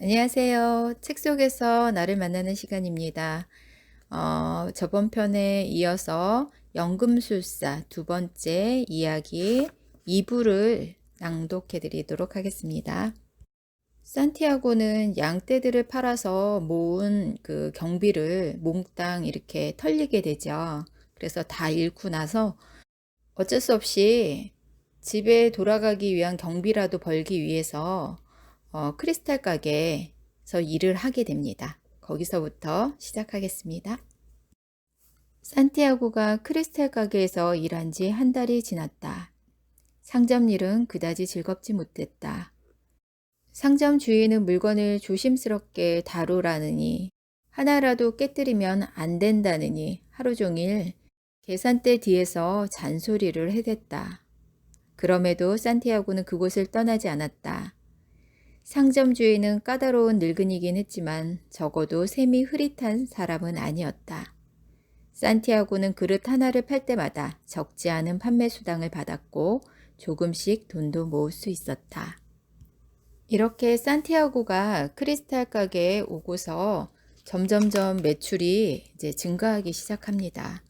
안녕하세요. 책 속에서 나를 만나는 시간입니다. 저번 편에 이어서 연금술사 두 번째 이야기 2부를 낭독해 드리도록 하겠습니다. 산티아고는 양떼들을 팔아서 모은 그 경비를 몽땅 이렇게 털리게 되죠. 그래서 다 잃고 나서 어쩔 수 없이 집에 돌아가기 위한 경비라도 벌기 위해서 크리스탈 가게에서 일을 하게 됩니다. 거기서부터 시작하겠습니다. 산티아고가 크리스탈 가게에서 일한 지 한 달이 지났다. 상점 일은 그다지 즐겁지 못했다. 상점 주인은 물건을 조심스럽게 다루라느니 하나라도 깨뜨리면 안 된다느니 하루 종일 계산대 뒤에서 잔소리를 해댔다. 그럼에도 산티아고는 그곳을 떠나지 않았다. 상점 주인은 까다로운 늙은이긴 했지만 적어도 셈이 흐릿한 사람은 아니었다. 산티아고는 그릇 하나를 팔 때마다 적지 않은 판매 수당을 받았고 조금씩 돈도 모을 수 있었다. 이렇게 산티아고가 크리스탈 가게에 오고서 점점점 매출이 이제 증가하기 시작합니다.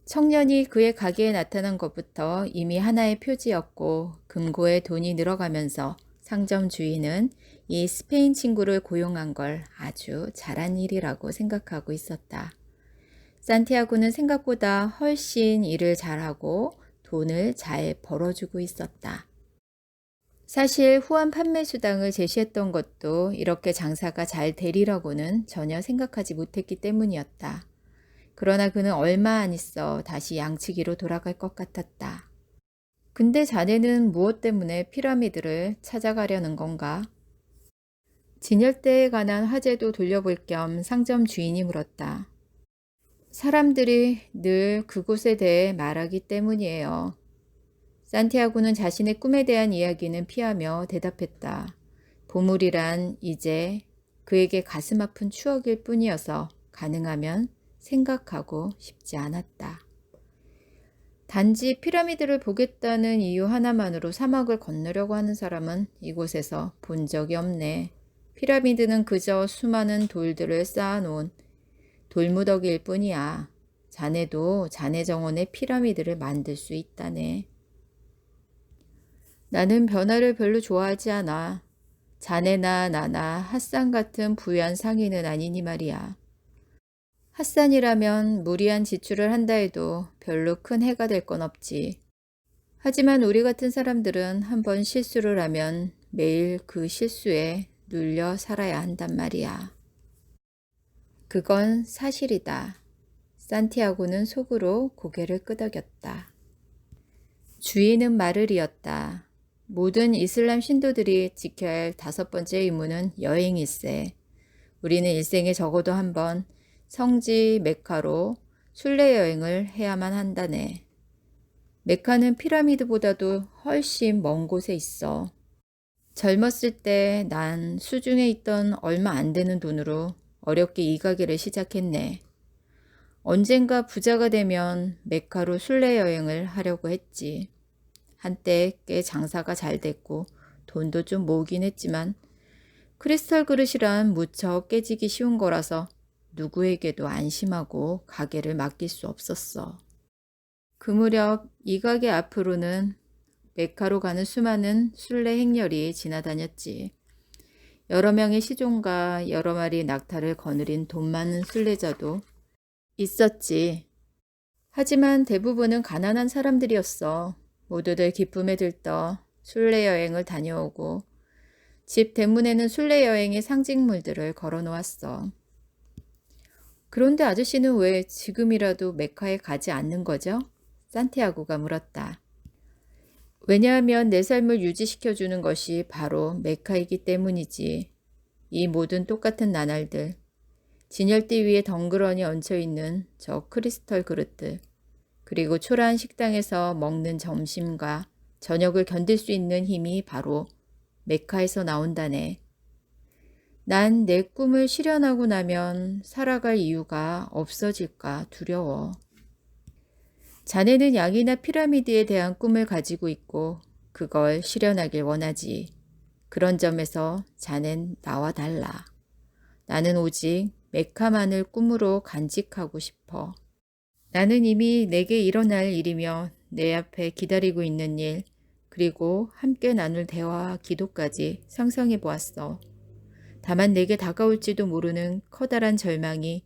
청년이 그의 가게에 나타난 것부터 이미 하나의 표지였고 금고에 돈이 늘어가면서 상점 주인은 이 스페인 친구를 고용한 걸 아주 잘한 일이라고 생각하고 있었다. 산티아고는 생각보다 훨씬 일을 잘하고 돈을 잘 벌어주고 있었다. 사실 후한 판매 수당을 제시했던 것도 이렇게 장사가 잘 되리라고는 전혀 생각하지 못했기 때문이었다. 그러나 그는 얼마 안 있어 다시 양치기로 돌아갈 것 같았다. 근데 자네는 무엇 때문에 피라미드를 찾아가려는 건가? 진열대에 관한 화제도 돌려볼 겸 상점 주인이 물었다. 사람들이 늘 그곳에 대해 말하기 때문이에요. 산티아고는 자신의 꿈에 대한 이야기는 피하며 대답했다. 보물이란 이제 그에게 가슴 아픈 추억일 뿐이어서 가능하면 생각하고 싶지 않았다. 단지 피라미드를 보겠다는 이유 하나만으로 사막을 건너려고 하는 사람은 이곳에서 본 적이 없네. 피라미드는 그저 수많은 돌들을 쌓아놓은 돌무더기일 뿐이야. 자네도 자네 정원에 피라미드를 만들 수 있다네. 나는 변화를 별로 좋아하지 않아. 자네나 나나 핫산 같은 부유한 상인은 아니니 말이야. 핫산이라면 무리한 지출을 한다 해도 별로 큰 해가 될 건 없지. 하지만 우리 같은 사람들은 한번 실수를 하면 매일 그 실수에 눌려 살아야 한단 말이야. 그건 사실이다. 산티아고는 속으로 고개를 끄덕였다. 주인은 말을 이었다. 모든 이슬람 신도들이 지켜야 할 5번째 의무는 여행일세. 우리는 일생에 적어도 한 번 성지 메카로 순례 여행을 해야만 한다네. 메카는 피라미드보다도 훨씬 먼 곳에 있어. 젊었을 때 난 수중에 있던 얼마 안 되는 돈으로 어렵게 이 가게를 시작했네. 언젠가 부자가 되면 메카로 순례 여행을 하려고 했지. 한때 꽤 장사가 잘 됐고 돈도 좀 모으긴 했지만 크리스탈 그릇이란 무척 깨지기 쉬운 거라서 누구에게도 안심하고 가게를 맡길 수 없었어. 그 무렵 이 가게 앞으로는 메카로 가는 수많은 순례 행렬이 지나다녔지. 여러 명의 시종과 여러 마리 낙타를 거느린 돈 많은 순례자도 있었지. 하지만 대부분은 가난한 사람들이었어. 모두들 기쁨에 들떠 순례 여행을 다녀오고 집 대문에는 순례 여행의 상징물들을 걸어 놓았어. 그런데 아저씨는 왜 지금이라도 메카에 가지 않는 거죠? 산티아고가 물었다. 왜냐하면 내 삶을 유지시켜주는 것이 바로 메카이기 때문이지. 이 모든 똑같은 나날들, 진열대 위에 덩그러니 얹혀있는 저 크리스털 그릇들, 그리고 초라한 식당에서 먹는 점심과 저녁을 견딜 수 있는 힘이 바로 메카에서 나온다네. 난 내 꿈을 실현하고 나면 살아갈 이유가 없어질까 두려워. 자네는 양이나 피라미드에 대한 꿈을 가지고 있고 그걸 실현하길 원하지. 그런 점에서 자넨 나와 달라. 나는 오직 메카만을 꿈으로 간직하고 싶어. 나는 이미 내게 일어날 일이며 내 앞에 기다리고 있는 일, 그리고 함께 나눌 대화와 기도까지 상상해 보았어. 다만 내게 다가올지도 모르는 커다란 절망이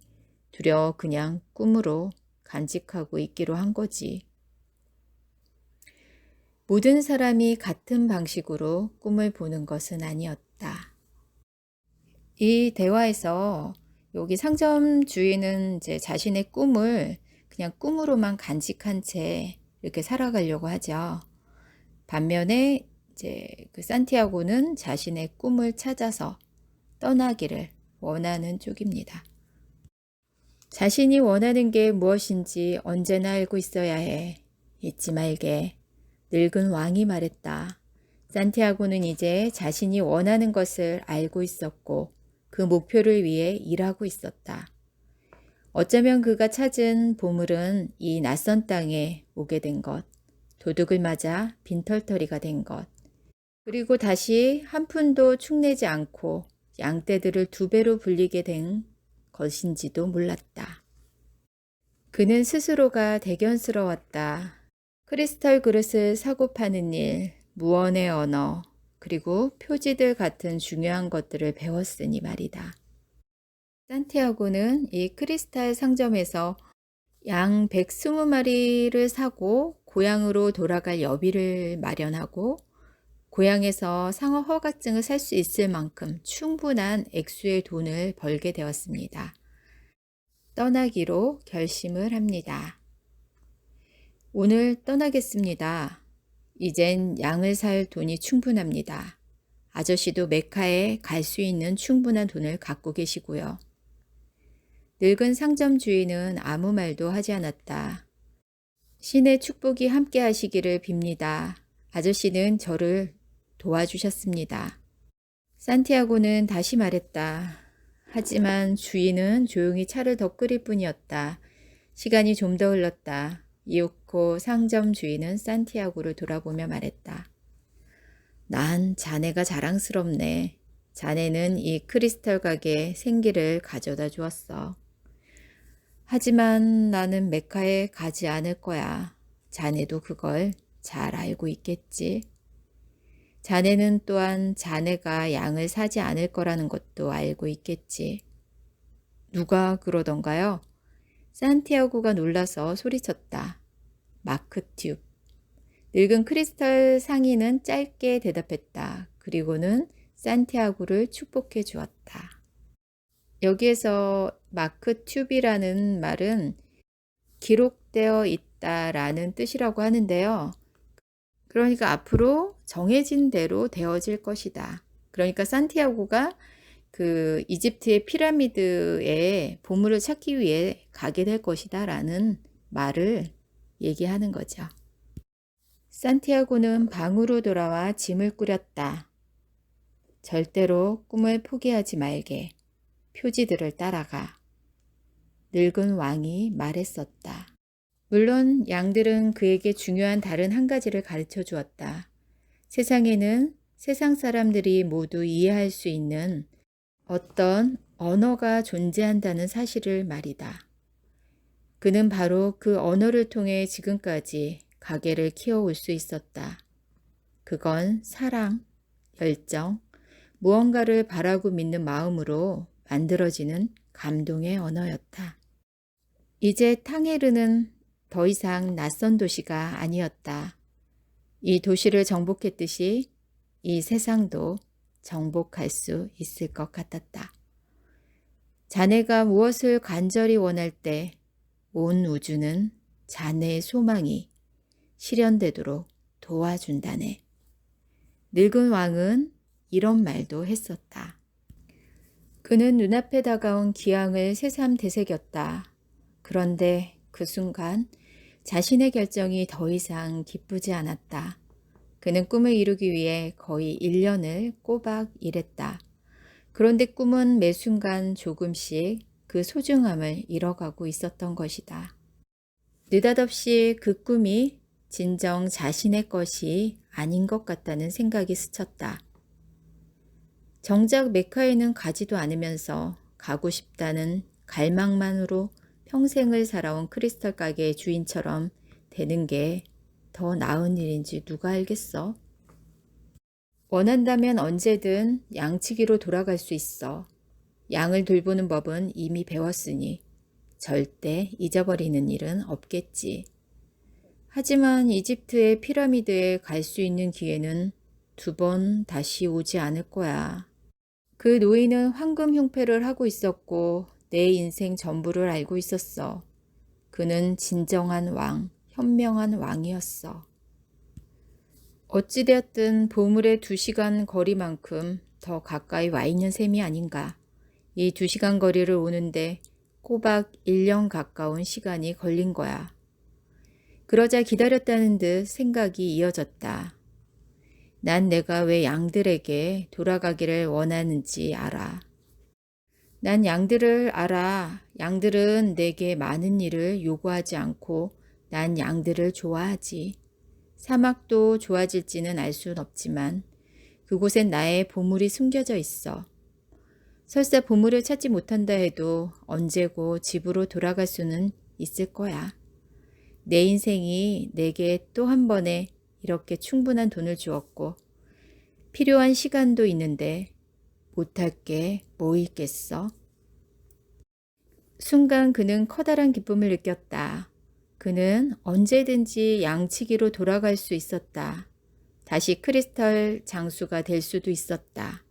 두려워 그냥 꿈으로 간직하고 있기로 한 거지. 모든 사람이 같은 방식으로 꿈을 보는 것은 아니었다. 이 대화에서 여기 상점 주인은 이제 자신의 꿈을 그냥 꿈으로만 간직한 채 이렇게 살아가려고 하죠. 반면에 이제 그 산티아고는 자신의 꿈을 찾아서 떠나기를 원하는 쪽입니다. 자신이 원하는 게 무엇인지 언제나 알고 있어야 해. 잊지 말게. 늙은 왕이 말했다. 산티아고는 이제 자신이 원하는 것을 알고 있었고 그 목표를 위해 일하고 있었다. 어쩌면 그가 찾은 보물은 이 낯선 땅에 오게 된 것, 도둑을 맞아 빈털터리가 된 것, 그리고 다시 한 푼도 축내지 않고 양떼들을 2배로 불리게 된 것인지도 몰랐다. 그는 스스로가 대견스러웠다. 크리스털 그릇을 사고 파는 일, 무언의 언어, 그리고 표지들 같은 중요한 것들을 배웠으니 말이다. 산티아고는 이 크리스탈 상점에서 양 120마리를 사고 고향으로 돌아갈 여비를 마련하고 고향에서 상업 허가증을 살 수 있을 만큼 충분한 액수의 돈을 벌게 되었습니다. 떠나기로 결심을 합니다. 오늘 떠나겠습니다. 이젠 양을 살 돈이 충분합니다. 아저씨도 메카에 갈 수 있는 충분한 돈을 갖고 계시고요. 늙은 상점 주인은 아무 말도 하지 않았다. 신의 축복이 함께 하시기를 빕니다. 아저씨는 저를 도와주셨습니다. 산티아고는 다시 말했다. 하지만 주인은 조용히 차를 더 끓일 뿐이었다. 시간이 좀 더 흘렀다. 이윽고 상점 주인은 산티아고를 돌아보며 말했다. 난 자네가 자랑스럽네. 자네는 이 크리스털 가게에 생기를 가져다 주었어. 하지만 나는 메카에 가지 않을 거야. 자네도 그걸 잘 알고 있겠지. 자네는 또한 자네가 양을 사지 않을 거라는 것도 알고 있겠지. 누가 그러던가요? 산티아고가 놀라서 소리쳤다. 마크 튜브. 늙은 크리스털 상인은 짧게 대답했다. 그리고는 산티아고를 축복해 주었다. 여기에서 마크 튜브라는 말은 기록되어 있다라는 뜻이라고 하는데요. 그러니까 앞으로 정해진 대로 되어질 것이다. 그러니까 산티아고가 그 이집트의 피라미드에 보물을 찾기 위해 가게 될 것이다 라는 말을 얘기하는 거죠. 산티아고는 방으로 돌아와 짐을 꾸렸다. 절대로 꿈을 포기하지 말게. 표지들을 따라가. 늙은 왕이 말했었다. 물론 양들은 그에게 중요한 다른 한 가지를 가르쳐 주었다. 세상에는 세상 사람들이 모두 이해할 수 있는 어떤 언어가 존재한다는 사실을 말이다. 그는 바로 그 언어를 통해 지금까지 가게를 키워올 수 있었다. 그건 사랑, 열정, 무언가를 바라고 믿는 마음으로 만들어지는 감동의 언어였다. 이제 탕헤르는 더 이상 낯선 도시가 아니었다. 이 도시를 정복했듯이 이 세상도 정복할 수 있을 것 같았다. 자네가 무엇을 간절히 원할 때 온 우주는 자네의 소망이 실현되도록 도와준다네. 늙은 왕은 이런 말도 했었다. 그는 눈앞에 다가온 기왕을 새삼 되새겼다. 그런데 그 순간 자신의 결정이 더 이상 기쁘지 않았다. 그는 꿈을 이루기 위해 거의 1년을 꼬박 일했다. 그런데 꿈은 매 순간 조금씩 그 소중함을 잃어가고 있었던 것이다. 느닷없이 그 꿈이 진정 자신의 것이 아닌 것 같다는 생각이 스쳤다. 정작 메카에는 가지도 않으면서 가고 싶다는 갈망만으로 평생을 살아온 크리스탈 가게의 주인처럼 되는 게 더 나은 일인지 누가 알겠어? 원한다면 언제든 양치기로 돌아갈 수 있어. 양을 돌보는 법은 이미 배웠으니 절대 잊어버리는 일은 없겠지. 하지만 이집트의 피라미드에 갈 수 있는 기회는 2번 다시 오지 않을 거야. 그 노인은 황금 흉패를 하고 있었고 내 인생 전부를 알고 있었어. 그는 진정한 왕, 현명한 왕이었어. 어찌되었든 보물의 2시간 거리만큼 더 가까이 와 있는 셈이 아닌가. 이 2시간 거리를 오는데 꼬박 1년 가까운 시간이 걸린 거야. 그러자 기다렸다는 듯 생각이 이어졌다. 난 내가 왜 양들에게 돌아가기를 원하는지 알아. 난 양들을 알아. 양들은 내게 많은 일을 요구하지 않고 난 양들을 좋아하지. 사막도 좋아질지는 알 순 없지만 그곳엔 나의 보물이 숨겨져 있어. 설사 보물을 찾지 못한다 해도 언제고 집으로 돌아갈 수는 있을 거야. 내 인생이 내게 또 한 번에 이렇게 충분한 돈을 주었고 필요한 시간도 있는데 못할 게 뭐 있겠어? 순간 그는 커다란 기쁨을 느꼈다. 그는 언제든지 양치기로 돌아갈 수 있었다. 다시 크리스탈 장수가 될 수도 있었다.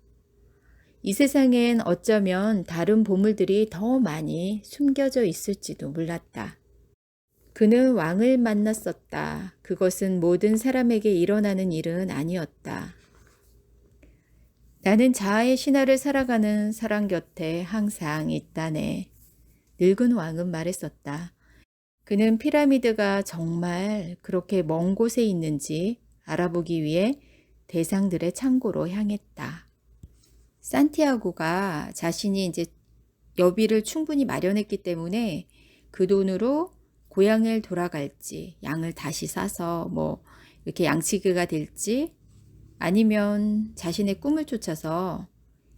이 세상엔 어쩌면 다른 보물들이 더 많이 숨겨져 있을지도 몰랐다. 그는 왕을 만났었다. 그것은 모든 사람에게 일어나는 일은 아니었다. 나는 자아의 신화를 살아가는 사람 곁에 항상 있다네. 늙은 왕은 말했었다. 그는 피라미드가 정말 그렇게 먼 곳에 있는지 알아보기 위해 대상들의 창고로 향했다. 산티아고가 자신이 이제 여비를 충분히 마련했기 때문에 그 돈으로 고향을 돌아갈지, 양을 다시 사서 뭐 이렇게 양치기가 될지 아니면 자신의 꿈을 쫓아서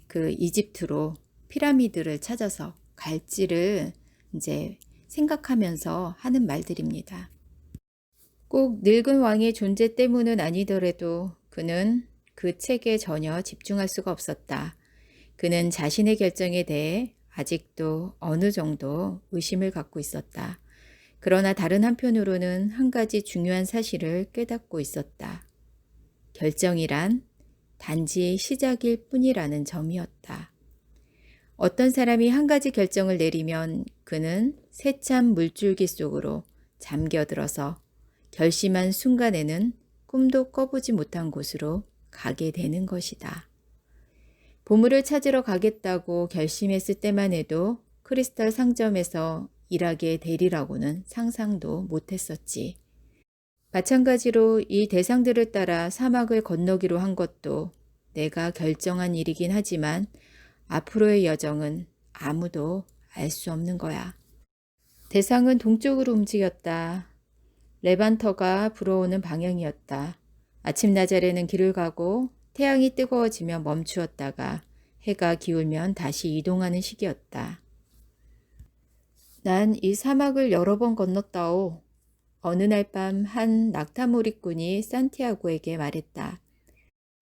그 이집트로 피라미드를 찾아서 갈지를 이제 생각하면서 하는 말들입니다. 꼭 늙은 왕의 존재 때문은 아니더라도 그는 그 책에 전혀 집중할 수가 없었다. 그는 자신의 결정에 대해 아직도 어느 정도 의심을 갖고 있었다. 그러나 다른 한편으로는 한 가지 중요한 사실을 깨닫고 있었다. 결정이란 단지 시작일 뿐이라는 점이었다. 어떤 사람이 한 가지 결정을 내리면 그는 세찬 물줄기 속으로 잠겨들어서 결심한 순간에는 꿈도 꿔보지 못한 곳으로 가게 되는 것이다. 보물을 찾으러 가겠다고 결심했을 때만 해도 크리스탈 상점에서 일하게 되리라고는 상상도 못했었지. 마찬가지로 이 대상들을 따라 사막을 건너기로 한 것도 내가 결정한 일이긴 하지만 앞으로의 여정은 아무도 알 수 없는 거야. 대상은 동쪽으로 움직였다. 레반터가 불어오는 방향이었다. 아침 나절에는 길을 가고 태양이 뜨거워지면 멈추었다가 해가 기울면 다시 이동하는 시기였다. 난 이 사막을 여러 번 건넜다오. 어느 날 밤 한 낙타몰이꾼이 산티아고에게 말했다.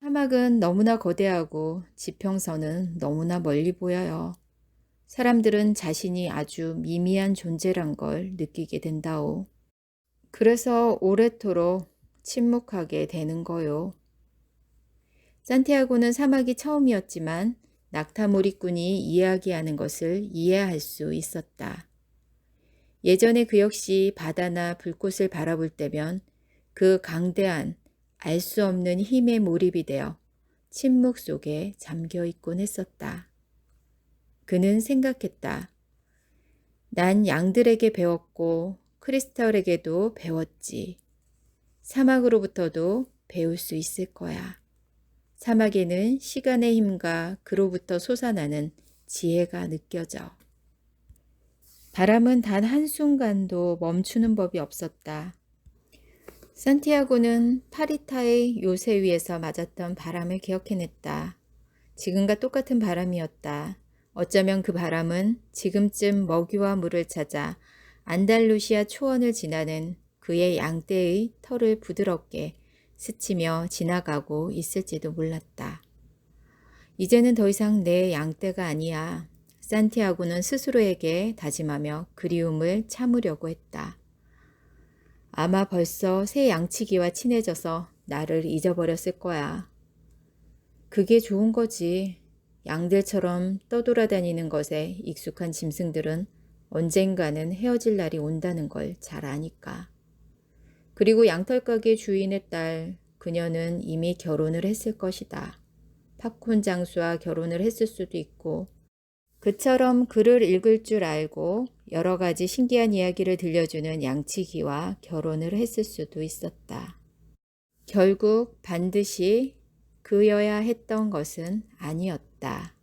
사막은 너무나 거대하고 지평선은 너무나 멀리 보여요. 사람들은 자신이 아주 미미한 존재란 걸 느끼게 된다오. 그래서 오래도록 침묵하게 되는 거요. 산티아고는 사막이 처음이었지만 낙타몰이꾼이 이야기하는 것을 이해할 수 있었다. 예전에 그 역시 바다나 불꽃을 바라볼 때면 그 강대한 알 수 없는 힘에 몰입이 되어 침묵 속에 잠겨 있곤 했었다. 그는 생각했다. 난 양들에게 배웠고 크리스탈에게도 배웠지. 사막으로부터도 배울 수 있을 거야. 사막에는 시간의 힘과 그로부터 솟아나는 지혜가 느껴져. 바람은 단 한순간도 멈추는 법이 없었다. 산티아고는 파리타의 요새 위에서 맞았던 바람을 기억해냈다. 지금과 똑같은 바람이었다. 어쩌면 그 바람은 지금쯤 먹이와 물을 찾아 안달루시아 초원을 지나는 그의 양떼의 털을 부드럽게 스치며 지나가고 있을지도 몰랐다. 이제는 더 이상 내 양떼가 아니야. 산티아고는 스스로에게 다짐하며 그리움을 참으려고 했다. 아마 벌써 새 양치기와 친해져서 나를 잊어버렸을 거야. 그게 좋은 거지. 양들처럼 떠돌아다니는 것에 익숙한 짐승들은 언젠가는 헤어질 날이 온다는 걸 잘 아니까. 그리고 양털가게 주인의 딸, 그녀는 이미 결혼을 했을 것이다. 팝콘 장수와 결혼을 했을 수도 있고, 그처럼 글을 읽을 줄 알고 여러 가지 신기한 이야기를 들려주는 양치기와 결혼을 했을 수도 있었다. 결국 반드시 그여야 했던 것은 아니었다.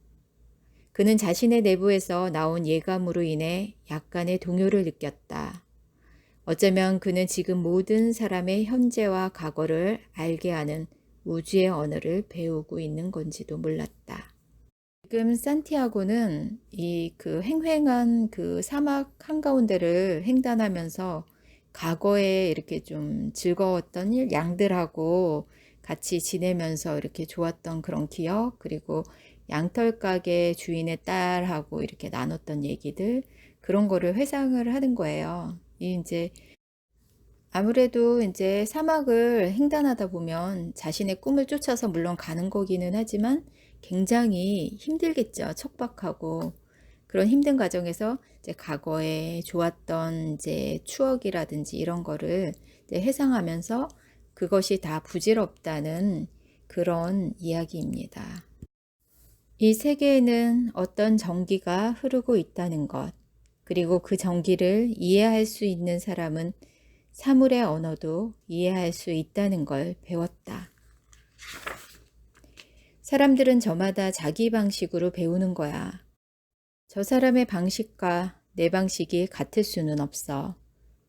그는 자신의 내부에서 나온 예감으로 인해 약간의 동요를 느꼈다. 어쩌면 그는 지금 모든 사람의 현재와 과거를 알게 하는 우주의 언어를 배우고 있는 건지도 몰랐다. 지금 산티아고는 이 그 횡횡한 그 사막 한가운데를 횡단하면서 과거에 이렇게 좀 즐거웠던 양들하고 같이 지내면서 이렇게 좋았던 그런 기억, 그리고 양털 가게 주인의 딸하고 이렇게 나눴던 얘기들, 그런 거를 회상을 하는 거예요. 이제 아무래도 이제 사막을 횡단하다 보면 자신의 꿈을 쫓아서 물론 가는 거기는 하지만 굉장히 힘들겠죠. 척박하고. 그런 힘든 과정에서 이제 과거에 좋았던 이제 추억이라든지 이런 거를 이제 회상하면서 그것이 다 부질없다는 그런 이야기입니다. 이 세계에는 어떤 정기가 흐르고 있다는 것, 그리고 그 정기를 이해할 수 있는 사람은 사물의 언어도 이해할 수 있다는 걸 배웠다. 사람들은 저마다 자기 방식으로 배우는 거야. 저 사람의 방식과 내 방식이 같을 수는 없어.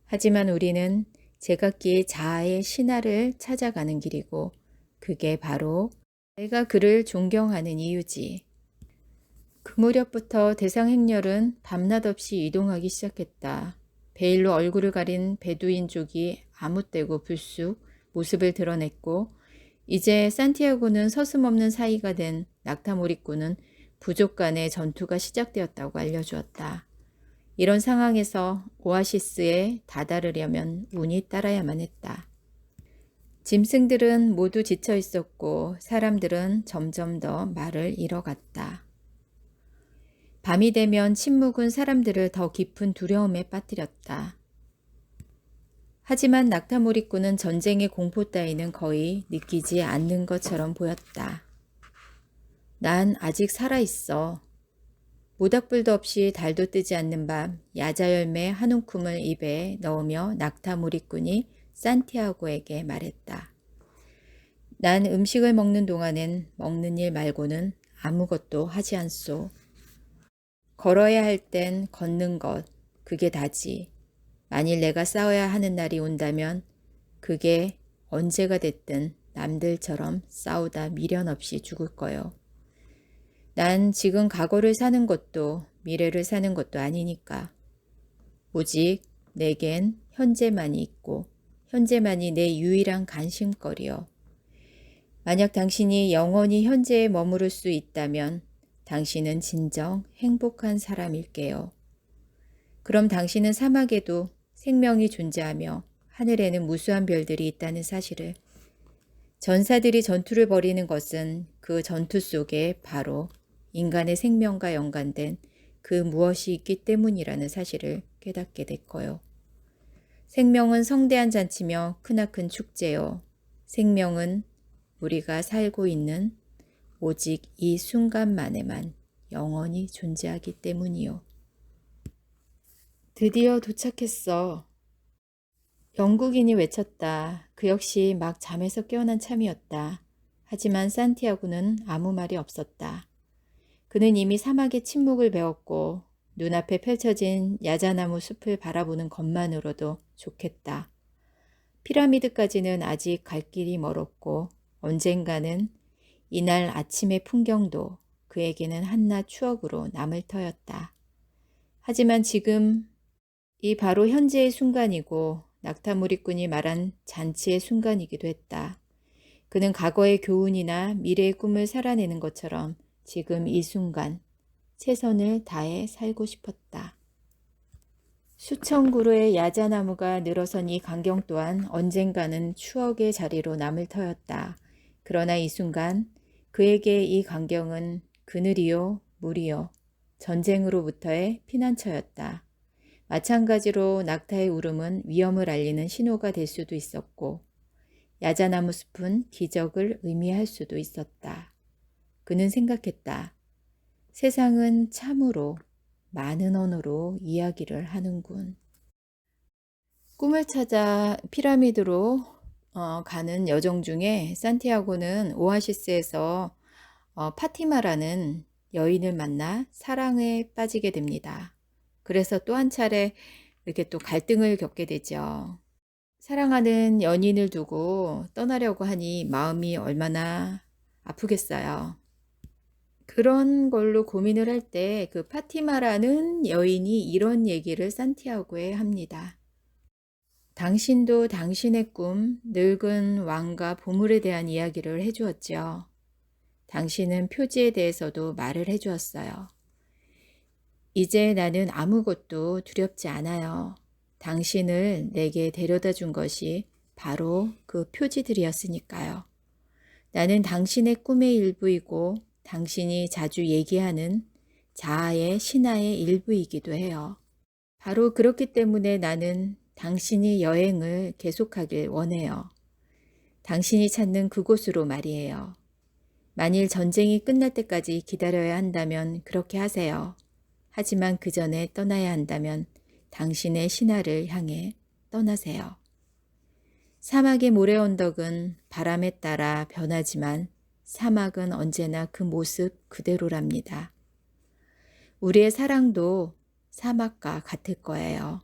하지만 우리는 제각기의 자아의 신화를 찾아가는 길이고 그게 바로 내가 그를 존경하는 이유지. 그 무렵부터 대상 행렬은 밤낮 없이 이동하기 시작했다. 베일로 얼굴을 가린 베두인족이 아무때고 불쑥 모습을 드러냈고 이제 산티아고는 서슴없는 사이가 된 낙타몰이꾼은 부족 간의 전투가 시작되었다고 알려주었다. 이런 상황에서 오아시스에 다다르려면 운이 따라야만 했다. 짐승들은 모두 지쳐 있었고 사람들은 점점 더 말을 잃어갔다. 밤이 되면 침묵은 사람들을 더 깊은 두려움에 빠뜨렸다. 하지만 낙타몰이꾼은 전쟁의 공포 따위는 거의 느끼지 않는 것처럼 보였다. 난 아직 살아있어. 모닥불도 없이 달도 뜨지 않는 밤 야자열매 한 움큼을 입에 넣으며 낙타몰이꾼이 산티아고에게 말했다. 난 음식을 먹는 동안엔 먹는 일 말고는 아무것도 하지 않소. 걸어야 할 땐 걷는 것, 그게 다지. 만일 내가 싸워야 하는 날이 온다면 그게 언제가 됐든 남들처럼 싸우다 미련 없이 죽을 거요. 난 지금 과거를 사는 것도 미래를 사는 것도 아니니까. 오직 내겐 현재만이 있고 현재만이 내 유일한 관심거리요. 만약 당신이 영원히 현재에 머무를 수 있다면 당신은 진정 행복한 사람일게요. 그럼 당신은 사막에도 생명이 존재하며 하늘에는 무수한 별들이 있다는 사실을, 전사들이 전투를 벌이는 것은 그 전투 속에 바로 인간의 생명과 연관된 그 무엇이 있기 때문이라는 사실을 깨닫게 될 거요. 생명은 성대한 잔치며 크나큰 축제요. 생명은 우리가 살고 있는 오직 이 순간만에만 영원히 존재하기 때문이요. 드디어 도착했어. 영국인이 외쳤다. 그 역시 막 잠에서 깨어난 참이었다. 하지만 산티아고는 아무 말이 없었다. 그는 이미 사막의 침묵을 배웠고 눈앞에 펼쳐진 야자나무 숲을 바라보는 것만으로도 좋겠다. 피라미드까지는 아직 갈 길이 멀었고 언젠가는 이날 아침의 풍경도 그에게는 한낱 추억으로 남을 터였다. 하지만 지금 이 바로 현재의 순간이고 낙타무리꾼이 말한 잔치의 순간이기도 했다. 그는 과거의 교훈이나 미래의 꿈을 살아내는 것처럼 지금 이 순간 최선을 다해 살고 싶었다. 수천 그루의 야자나무가 늘어선 이 광경 또한 언젠가는 추억의 자리로 남을 터였다. 그러나 이 순간 그에게 이 광경은 그늘이요, 물이요, 전쟁으로부터의 피난처였다. 마찬가지로 낙타의 울음은 위험을 알리는 신호가 될 수도 있었고 야자나무 숲은 기적을 의미할 수도 있었다. 그는 생각했다. 세상은 참으로 많은 언어로 이야기를 하는군. 꿈을 찾아 피라미드로 가는 여정 중에 산티아고는 오아시스에서 파티마라는 여인을 만나 사랑에 빠지게 됩니다. 그래서 또 한 차례 이렇게 또 갈등을 겪게 되죠. 사랑하는 연인을 두고 떠나려고 하니 마음이 얼마나 아프겠어요. 그런 걸로 고민을 할 때 그 파티마라는 여인이 이런 얘기를 산티아고에 합니다. 당신도 당신의 꿈, 늙은 왕과 보물에 대한 이야기를 해주었죠. 당신은 표지에 대해서도 말을 해주었어요. 이제 나는 아무것도 두렵지 않아요. 당신을 내게 데려다 준 것이 바로 그 표지들이었으니까요. 나는 당신의 꿈의 일부이고 당신이 자주 얘기하는 자아의 신화의 일부이기도 해요. 바로 그렇기 때문에 나는 당신이 여행을 계속하길 원해요. 당신이 찾는 그곳으로 말이에요. 만일 전쟁이 끝날 때까지 기다려야 한다면 그렇게 하세요. 하지만 그 전에 떠나야 한다면 당신의 신화를 향해 떠나세요. 사막의 모래 언덕은 바람에 따라 변하지만 사막은 언제나 그 모습 그대로랍니다. 우리의 사랑도 사막과 같을 거예요.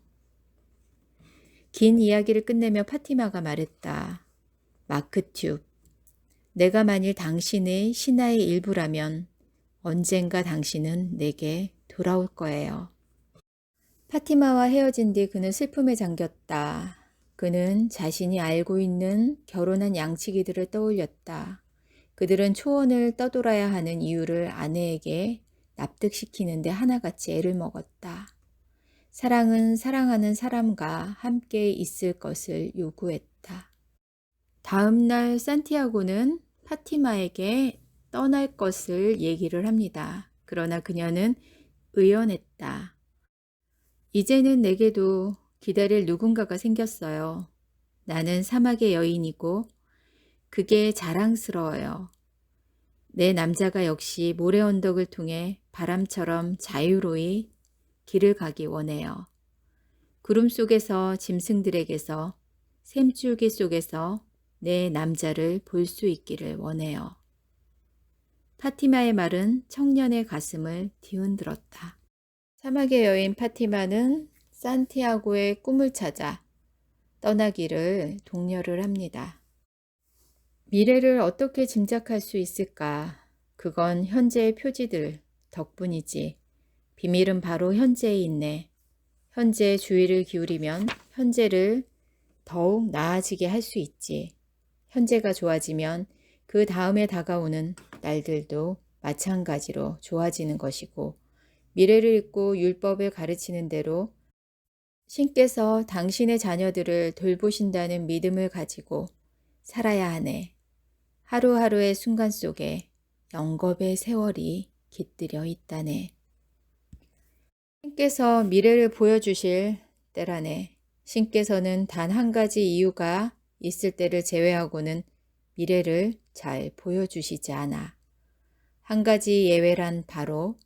긴 이야기를 끝내며 파티마가 말했다. 마크튜브, 내가 만일 당신의 신화의 일부라면 언젠가 당신은 내게 돌아올 거예요. 파티마와 헤어진 뒤 그는 슬픔에 잠겼다. 그는 자신이 알고 있는 결혼한 양치기들을 떠올렸다. 그들은 초원을 떠돌아야 하는 이유를 아내에게 납득시키는데 하나같이 애를 먹었다. 사랑은 사랑하는 사람과 함께 있을 것을 요구했다. 다음 날 산티아고는 파티마에게 떠날 것을 얘기를 합니다. 그러나 그녀는 의연했다. 이제는 내게도 기다릴 누군가가 생겼어요. 나는 사막의 여인이고 그게 자랑스러워요. 내 남자가 역시 모래 언덕을 통해 바람처럼 자유로이 길을 가기 원해요. 구름 속에서 짐승들에게서 샘줄기 속에서 내 남자를 볼 수 있기를 원해요. 파티마의 말은 청년의 가슴을 뒤흔들었다. 사막의 여인 파티마는 산티아고의 꿈을 찾아 떠나기를 독려를 합니다. 미래를 어떻게 짐작할 수 있을까? 그건 현재의 표지들 덕분이지. 비밀은 바로 현재에 있네. 현재에 주의를 기울이면 현재를 더욱 나아지게 할 수 있지. 현재가 좋아지면 그 다음에 다가오는 날들도 마찬가지로 좋아지는 것이고 미래를 읽고 율법을 가르치는 대로 신께서 당신의 자녀들을 돌보신다는 믿음을 가지고 살아야 하네. 하루하루의 순간 속에 영겁의 세월이 깃들여 있다네. 신께서 미래를 보여주실 때라네. 신께서는 단 한 가지 이유가 있을 때를 제외하고는 미래를 잘 보여주시지 않아. 한 가지 예외란 바로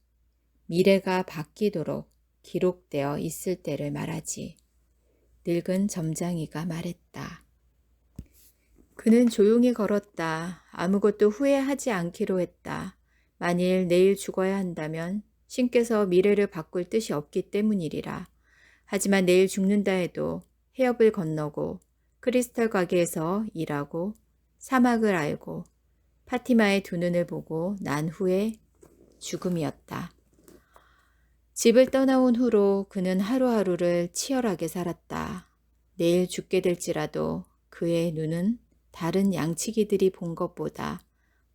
미래가 바뀌도록 기록되어 있을 때를 말하지. 늙은 점장이가 말했다. 그는 조용히 걸었다. 아무것도 후회하지 않기로 했다. 만일 내일 죽어야 한다면 신께서 미래를 바꿀 뜻이 없기 때문이리라. 하지만 내일 죽는다 해도 해협을 건너고 크리스탈 가게에서 일하고 사막을 알고 파티마의 두 눈을 보고 난 후에 죽음이었다. 집을 떠나온 후로 그는 하루하루를 치열하게 살았다. 내일 죽게 될지라도 그의 눈은 다른 양치기들이 본 것보다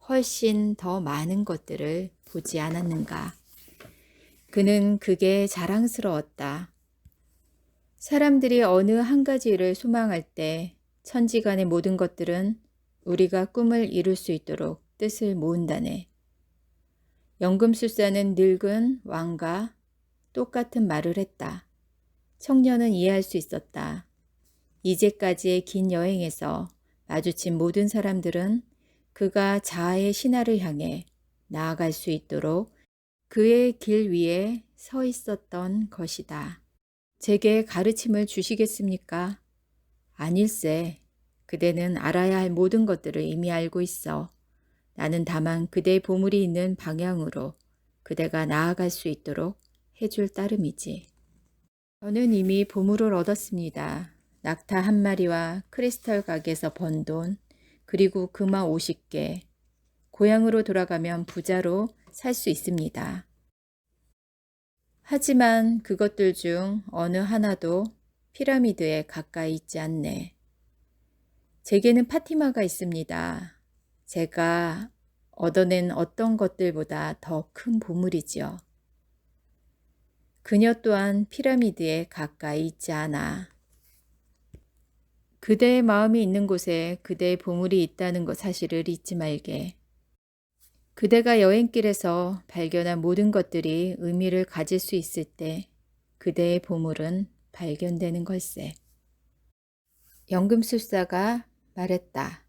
훨씬 더 많은 것들을 보지 않았는가. 그는 그게 자랑스러웠다. 사람들이 어느 한 가지를 소망할 때 천지간의 모든 것들은 우리가 꿈을 이룰 수 있도록 뜻을 모은다네. 연금술사는 늙은 왕과 똑같은 말을 했다. 청년은 이해할 수 있었다. 이제까지의 긴 여행에서 마주친 모든 사람들은 그가 자아의 신화를 향해 나아갈 수 있도록 그의 길 위에 서 있었던 것이다. 제게 가르침을 주시겠습니까? 아닐세. 그대는 알아야 할 모든 것들을 이미 알고 있어. 나는 다만 그대의 보물이 있는 방향으로 그대가 나아갈 수 있도록 해줄 따름이지. 저는 이미 보물을 얻었습니다. 낙타 한 마리와 크리스탈 가게에서 번 돈, 그리고 금화 50개. 고향으로 돌아가면 부자로 살 수 있습니다. 하지만 그것들 중 어느 하나도 피라미드에 가까이 있지 않네. 제게는 파티마가 있습니다. 제가 얻어낸 어떤 것들보다 더 큰 보물이지요. 그녀 또한 피라미드에 가까이 있지 않아. 그대의 마음이 있는 곳에 그대의 보물이 있다는 것 사실을 잊지 말게. 그대가 여행길에서 발견한 모든 것들이 의미를 가질 수 있을 때 그대의 보물은 발견되는 걸세. 연금술사가 말했다.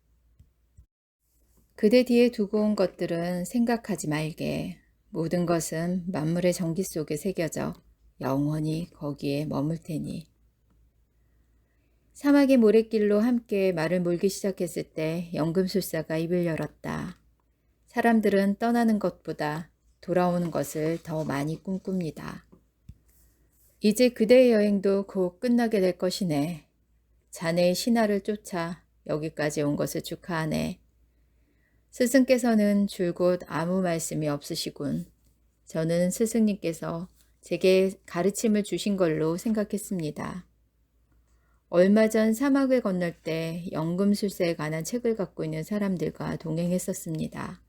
그대 뒤에 두고 온 것들은 생각하지 말게. 모든 것은 만물의 전기 속에 새겨져 영원히 거기에 머물 테니. 사막의 모래길로 함께 말을 몰기 시작했을 때 연금술사가 입을 열었다. 사람들은 떠나는 것보다 돌아오는 것을 더 많이 꿈꿉니다. 이제 그대의 여행도 곧 끝나게 될 것이네. 자네의 신화를 쫓아 여기까지 온 것을 축하하네. 스승께서는 줄곧 아무 말씀이 없으시군. 저는 스승님께서 제게 가르침을 주신 걸로 생각했습니다. 얼마 전 사막을 건널 때 연금술사에 관한 책을 갖고 있는 사람들과 동행했었습니다.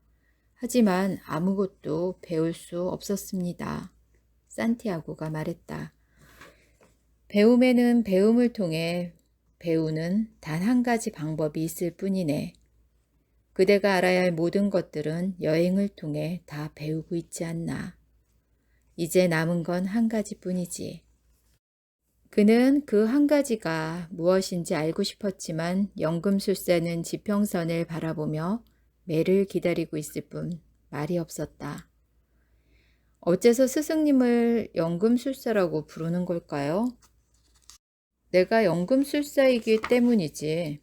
하지만 아무것도 배울 수 없었습니다. 산티아고가 말했다. 배움에는 배움을 통해 배우는 단 한 가지 방법이 있을 뿐이네. 그대가 알아야 할 모든 것들은 여행을 통해 다 배우고 있지 않나. 이제 남은 건 한 가지뿐이지. 그는 그 한 가지가 무엇인지 알고 싶었지만 연금술사는 지평선을 바라보며 매를 기다리고 있을 뿐 말이 없었다. 어째서 스승님을 연금술사라고 부르는 걸까요? 내가 연금술사이기 때문이지.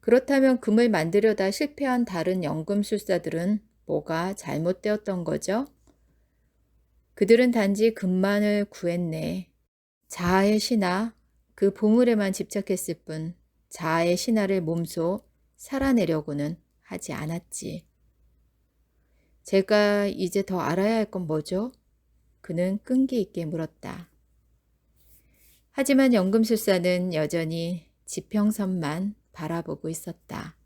그렇다면 금을 만들려다 실패한 다른 연금술사들은 뭐가 잘못되었던 거죠? 그들은 단지 금만을 구했네. 자아의 신화, 그 보물에만 집착했을 뿐 자아의 신화를 몸소 살아내려고는 하지 않았지. 제가 이제 더 알아야 할 건 뭐죠? 그는 끈기 있게 물었다. 하지만 연금술사는 여전히 지평선만 바라보고 있었다.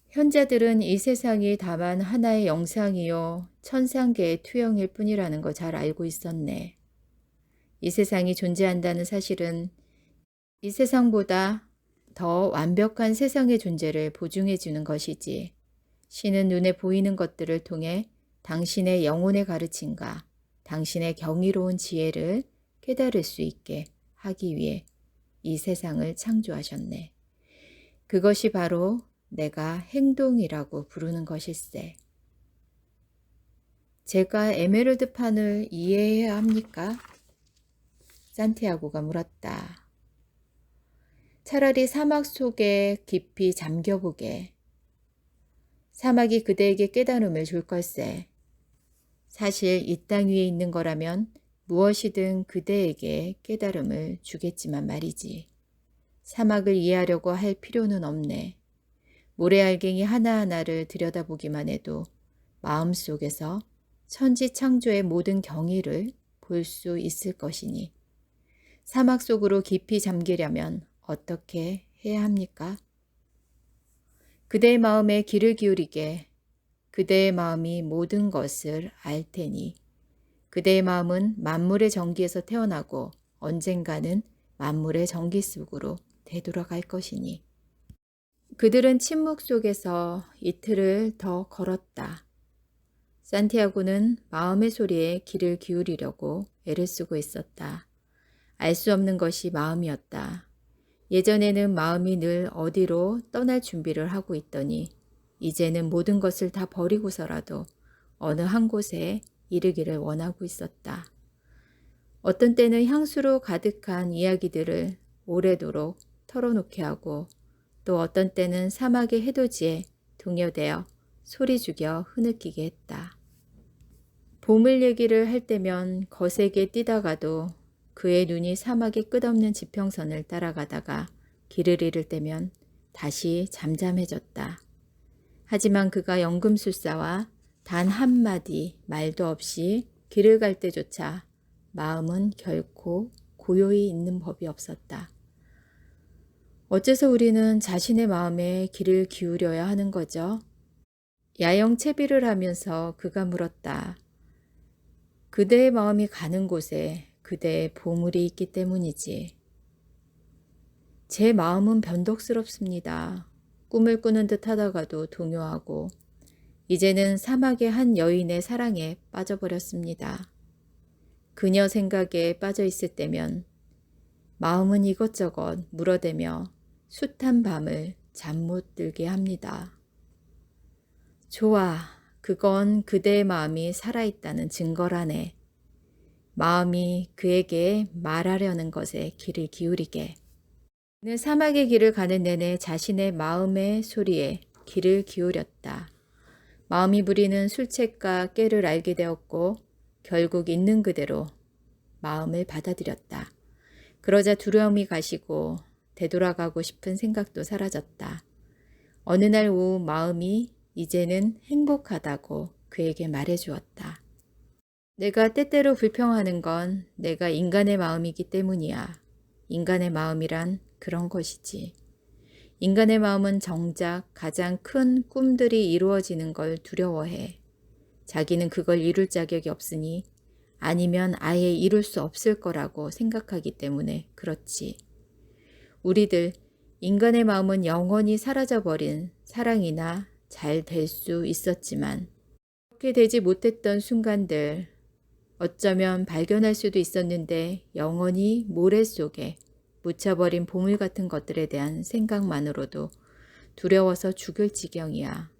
현자들은 이 세상이 다만 하나의 영상이요 천상계의 투영일 뿐이라는 거 잘 알고 있었네. 이 세상이 존재한다는 사실은 이 세상보다 더 완벽한 세상의 존재를 보증해 주는 것이지. 신은 눈에 보이는 것들을 통해 당신의 영혼의 가르침과 당신의 경이로운 지혜를 깨달을 수 있게 하기 위해 이 세상을 창조하셨네. 그것이 바로 내가 행동이라고 부르는 것일세. 제가 에메랄드 판을 이해해야 합니까? 산티아고가 물었다. 차라리 사막 속에 깊이 잠겨보게. 사막이 그대에게 깨달음을 줄 걸세. 사실 이 땅 위에 있는 거라면 무엇이든 그대에게 깨달음을 주겠지만 말이지. 사막을 이해하려고 할 필요는 없네. 모래알갱이 하나하나를 들여다보기만 해도 마음속에서 천지창조의 모든 경위를 볼 수 있을 것이니 사막 속으로 깊이 잠기려면 어떻게 해야 합니까? 그대의 마음에 귀를 기울이게 그대의 마음이 모든 것을 알 테니 그대의 마음은 만물의 전기에서 태어나고 언젠가는 만물의 전기 속으로 되돌아갈 것이니 그들은 침묵 속에서 이틀을 더 걸었다. 산티아고는 마음의 소리에 귀를 기울이려고 애를 쓰고 있었다. 알 수 없는 것이 마음이었다. 예전에는 마음이 늘 어디로 떠날 준비를 하고 있더니 이제는 모든 것을 다 버리고서라도 어느 한 곳에 이르기를 원하고 있었다. 어떤 때는 향수로 가득한 이야기들을 오래도록 털어놓게 하고 또 어떤 때는 사막의 해돋이에 동요되어 소리 죽여 흐느끼게 했다. 보물 얘기를 할 때면 거세게 뛰다가도 그의 눈이 사막의 끝없는 지평선을 따라가다가 길을 잃을 때면 다시 잠잠해졌다. 하지만 그가 연금술사와 단 한마디 말도 없이 길을 갈 때조차 마음은 결코 고요히 있는 법이 없었다. 어째서 우리는 자신의 마음에 귀를 기울여야 하는 거죠? 야영 채비를 하면서 그가 물었다. 그대의 마음이 가는 곳에 그대의 보물이 있기 때문이지. 제 마음은 변덕스럽습니다. 꿈을 꾸는 듯 하다가도 동요하고 이제는 사막의 한 여인의 사랑에 빠져버렸습니다. 그녀 생각에 빠져 있을 때면 마음은 이것저것 물어대며 숱한 밤을 잠 못 들게 합니다. 좋아, 그건 그대의 마음이 살아있다는 증거라네. 마음이 그에게 말하려는 것에 귀를 기울이게. 그는 사막의 길을 가는 내내 자신의 마음의 소리에 귀를 기울였다. 마음이 부리는 술책과 깨를 알게 되었고 결국 있는 그대로 마음을 받아들였다. 그러자 두려움이 가시고 되돌아가고 싶은 생각도 사라졌다. 어느 날 오후 마음이 이제는 행복하다고 그에게 말해주었다. 내가 때때로 불평하는 건 내가 인간의 마음이기 때문이야. 인간의 마음이란 그런 것이지. 인간의 마음은 정작 가장 큰 꿈들이 이루어지는 걸 두려워해. 자기는 그걸 이룰 자격이 없으니 아니면 아예 이룰 수 없을 거라고 생각하기 때문에 그렇지. 우리들 인간의 마음은 영원히 사라져버린 사랑이나 잘 될 수 있었지만 그렇게 되지 못했던 순간들 어쩌면 발견할 수도 있었는데 영원히 모래 속에 묻혀버린 보물 같은 것들에 대한 생각만으로도 두려워서 죽을 지경이야.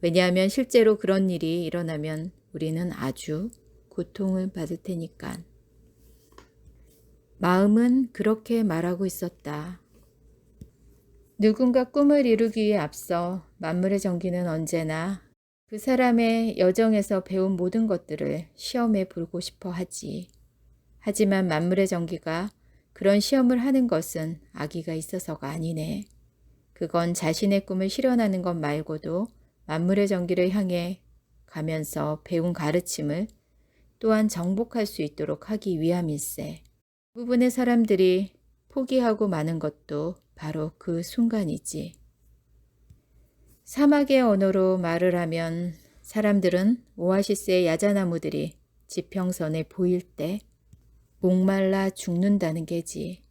왜냐하면 실제로 그런 일이 일어나면 우리는 아주 고통을 받을 테니까. 마음은 그렇게 말하고 있었다. 누군가 꿈을 이루기 위해 앞서 만물의 전기는 언제나 그 사람의 여정에서 배운 모든 것들을 시험해 보고 싶어 하지. 하지만 만물의 전기가 그런 시험을 하는 것은 악의가 있어서가 아니네. 그건 자신의 꿈을 실현하는 것 말고도 만물의 전기를 향해 가면서 배운 가르침을 또한 정복할 수 있도록 하기 위함일세. 대부분의 사람들이 포기하고 마는 것도 바로 그 순간이지. 사막의 언어로 말을 하면 사람들은 오아시스의 야자나무들이 지평선에 보일 때 목말라 죽는다는 게지.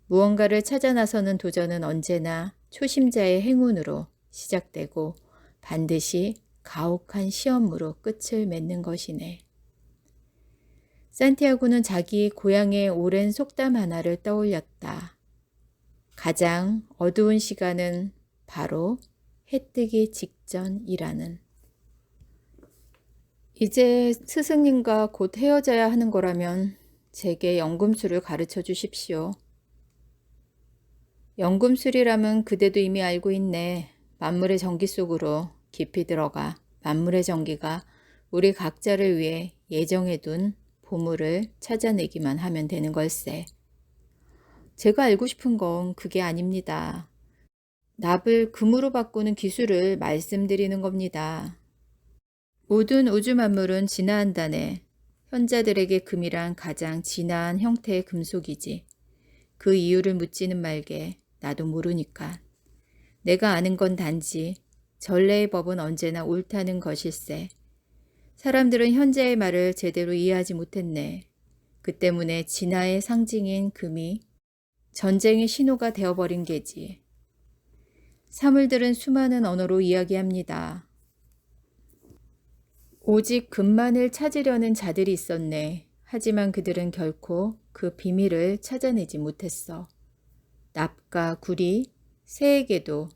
무언가를 찾아 나서는 도전은 언제나 초심자의 행운으로 시작되고 반드시 가혹한 시험으로 끝을 맺는 것이네. 산티아고는 자기 고향의 오랜 속담 하나를 떠올렸다. 가장 어두운 시간은 바로 해 뜨기 직전이라는. 이제 스승님과 곧 헤어져야 하는 거라면 제게 연금술을 가르쳐 주십시오. 연금술이라면 그대도 이미 알고 있네. 만물의 전기 속으로 깊이 들어가 만물의 전기가 우리 각자를 위해 예정해둔 보물을 찾아내기만 하면 되는 걸세. 제가 알고 싶은 건 그게 아닙니다. 납을 금으로 바꾸는 기술을 말씀드리는 겁니다. 모든 우주 만물은 진화한다네. 현자들에게 금이란 가장 진화한 형태의 금속이지. 그 이유를 묻지는 말게. 나도 모르니까. 내가 아는 건 단지 전래의 법은 언제나 옳다는 것일세. 사람들은 현재의 말을 제대로 이해하지 못했네. 그 때문에 진화의 상징인 금이 전쟁의 신호가 되어버린 게지. 사물들은 수많은 언어로 이야기합니다. 오직 금만을 찾으려는 자들이 있었네. 하지만 그들은 결코 그 비밀을 찾아내지 못했어. 납과 구리, 새에게도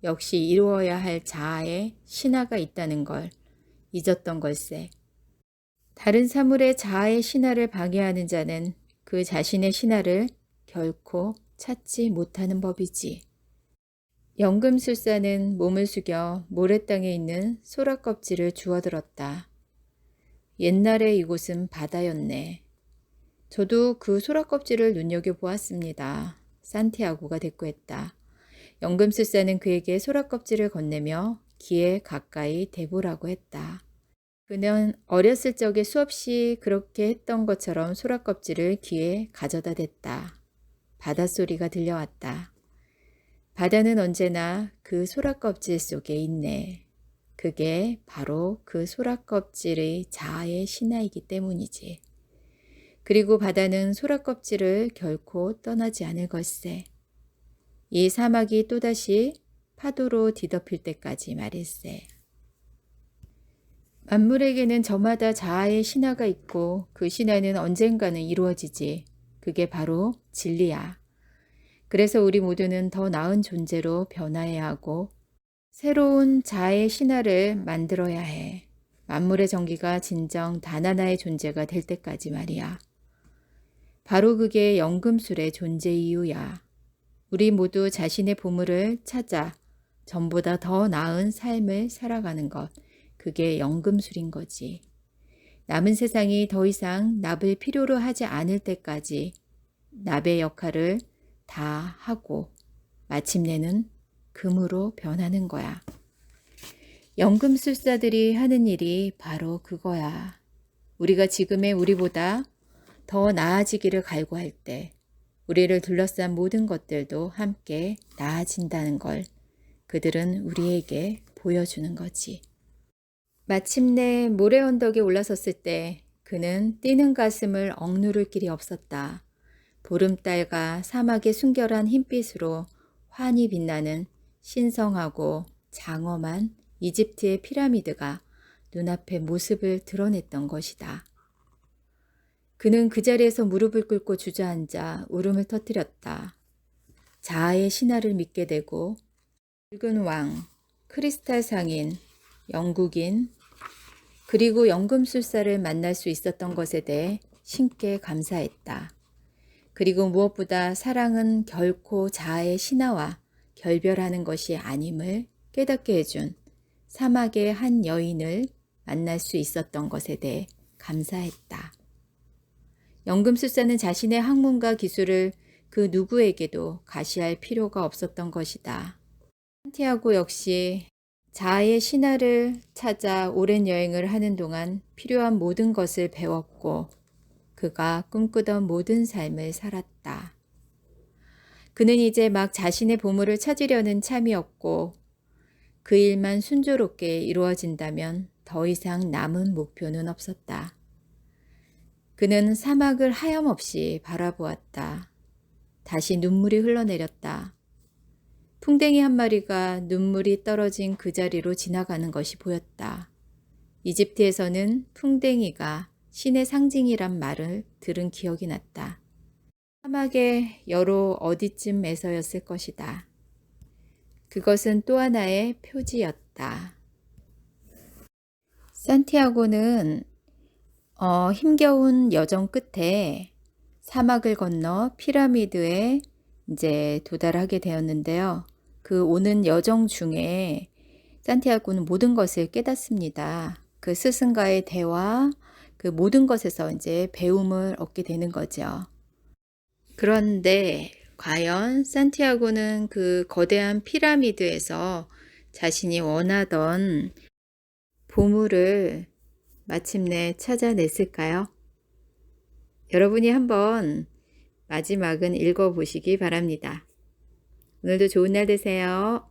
역시 이루어야 할 자아의 신화가 있다는 걸 잊었던 걸세. 다른 사물의 자아의 신화를 방해하는 자는 그 자신의 신화를 결코 찾지 못하는 법이지. 연금술사는 몸을 숙여 모래땅에 있는 소라 껍질을 주워들었다. 옛날에 이곳은 바다였네. 저도 그 소라 껍질을 눈여겨보았습니다. 산티아고가 대꾸했다. 연금술사는 그에게 소라 껍질을 건네며 귀에 가까이 대보라고 했다. 그는 어렸을 적에 수없이 그렇게 했던 것처럼 소라 껍질을 귀에 가져다 댔다. 바닷소리가 들려왔다. 바다는 언제나 그 소라 껍질 속에 있네. 그게 바로 그 소라 껍질의 자아의 신화이기 때문이지. 그리고 바다는 소라 껍질을 결코 떠나지 않을 걸세. 이 사막이 또다시 파도로 뒤덮일 때까지 말일세. 만물에게는 저마다 자아의 신화가 있고 그 신화는 언젠가는 이루어지지. 그게 바로 진리야. 그래서 우리 모두는 더 나은 존재로 변화해야 하고 새로운 자아의 신화를 만들어야 해. 만물의 정기가 진정 단 하나의 존재가 될 때까지 말이야. 바로 그게 연금술의 존재 이유야. 우리 모두 자신의 보물을 찾아 전보다 더 나은 삶을 살아가는 것. 그게 연금술인 거지. 남은 세상이 더 이상 납을 필요로 하지 않을 때까지 납의 역할을 다 하고 마침내는 금으로 변하는 거야. 연금술사들이 하는 일이 바로 그거야. 우리가 지금의 우리보다 더 나아지기를 갈구할 때 우리를 둘러싼 모든 것들도 함께 나아진다는 걸 그들은 우리에게 보여주는 거지. 마침내 모래 언덕에 올라섰을 때 그는 뛰는 가슴을 억누를 길이 없었다. 보름달과 사막의 순결한 흰빛으로 환히 빛나는 신성하고 장엄한 이집트의 피라미드가 눈앞에 모습을 드러냈던 것이다. 그는 그 자리에서 무릎을 꿇고 주저앉아 울음을 터뜨렸다. 자아의 신화를 믿게 되고 붉은 왕, 크리스탈 상인, 영국인, 그리고 연금술사를 만날 수 있었던 것에 대해 신께 감사했다. 그리고 무엇보다 사랑은 결코 자아의 신화와 결별하는 것이 아님을 깨닫게 해준 사막의 한 여인을 만날 수 있었던 것에 대해 감사했다. 연금술사는 자신의 학문과 기술을 그 누구에게도 가시할 필요가 없었던 것이다. 산티아고 역시 자아의 신화를 찾아 오랜 여행을 하는 동안 필요한 모든 것을 배웠고 그가 꿈꾸던 모든 삶을 살았다. 그는 이제 막 자신의 보물을 찾으려는 참이었고 그 일만 순조롭게 이루어진다면 더 이상 남은 목표는 없었다. 그는 사막을 하염없이 바라보았다. 다시 눈물이 흘러내렸다. 풍뎅이 한 마리가 눈물이 떨어진 그 자리로 지나가는 것이 보였다. 이집트에서는 풍뎅이가 신의 상징이란 말을 들은 기억이 났다. 사막의 여로 어디쯤에서였을 것이다. 그것은 또 하나의 표지였다. 산티아고는 힘겨운 여정 끝에 사막을 건너 피라미드에 이제 도달하게 되었는데요. 그 오는 여정 중에 산티아고는 모든 것을 깨닫습니다. 그 스승과의 대화, 그 모든 것에서 이제 배움을 얻게 되는 거죠. 그런데 과연 산티아고는 그 거대한 피라미드에서 자신이 원하던 보물을 마침내 찾아냈을까요? 여러분이 한번 마지막은 읽어보시기 바랍니다. 오늘도 좋은 날 되세요.